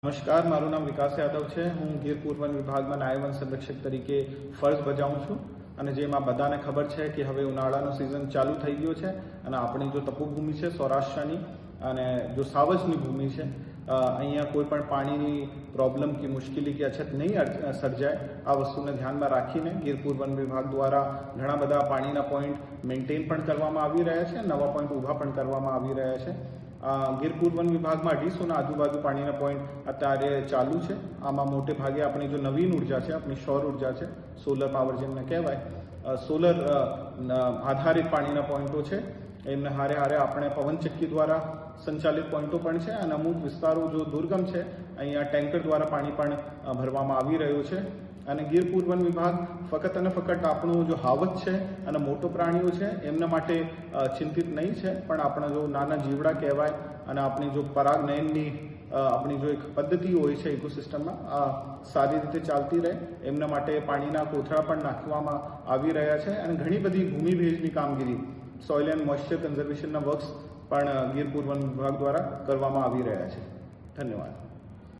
નમસ્કાર, મારું નામ વિકાસ યાદવ છે। હું ગીર પૂર્વ વન વિભાગમાં નાયબ વન સંરક્ષક તરીકે ફરજ બજાવું છું અને જેમાં બધાને ખબર છે કે હવે ઉનાળાનો સિઝન ચાલુ થઈ ગયો છે અને આપણી જો તપોભૂમિ છે સૌરાષ્ટ્રની અને જો સાવજની ભૂમિ છે, અહીંયા કોઈ પણ પાણીની પ્રોબ્લેમ કે મુશ્કેલી કે અછત નહીં સર્જાય, આ વસ્તુને ધ્યાનમાં રાખીને ગીર પૂર્વ વન વિભાગ દ્વારા ઘણા બધા પાણીના પોઈન્ટ મેન્ટેન પણ કરવામાં આવી રહ્યા છે, નવા પોઈન્ટ ઊભા પણ કરવામાં આવી રહ્યા છે। ગીર પૂર્વ વન વિભાગમાં 250 આજુબાજુ પાણીના પોઈન્ટ અત્યારે ચાલુ છે। આમાં મોટે ભાગે આપણી જો નવીન ઉર્જા છે, આપણી સૌર ઉર્જા છે, સોલર પાવર જેમને કહેવાય, સોલર આધારિત પાણીના પોઈન્ટો છે। એમને હારે હારે આપણે પવનચક્કી દ્વારા સંચાલિત પોઈન્ટો પણ છે અને અમુક વિસ્તારો જો દુર્ગમ છે, અહીંયા ટેન્કર દ્વારા પાણી પણ ભરવામાં આવી રહ્યું છે। અને ગીર પૂર્વ વન વિભાગ ફક્ત અને ફક્ત આપણું જો હાવજ છે અને મોટો પ્રાણીઓ છે એમના માટે ચિંતિત નહીં છે, પણ આપણા જો નાના જીવડા કહેવાય અને આપણી જો પરાગનયનની આપણી જો એક પદ્ધતિ હોય છે ઇકોસિસ્ટમમાં સારી રીતે ચાલતી રહે એમના માટે પાણીના કોથળા પણ નાખવામાં આવી રહ્યા છે અને ઘણી બધી ભૂમિ ભેજની કામગીરી, સોઇલ એન્ડ મોઇશ્ચર કન્ઝર્વેશનના વર્ક્સ પણ ગીર પૂર્વ વન વિભાગ દ્વારા કરવામાં આવી રહ્યા છે। ધન્યવાદ।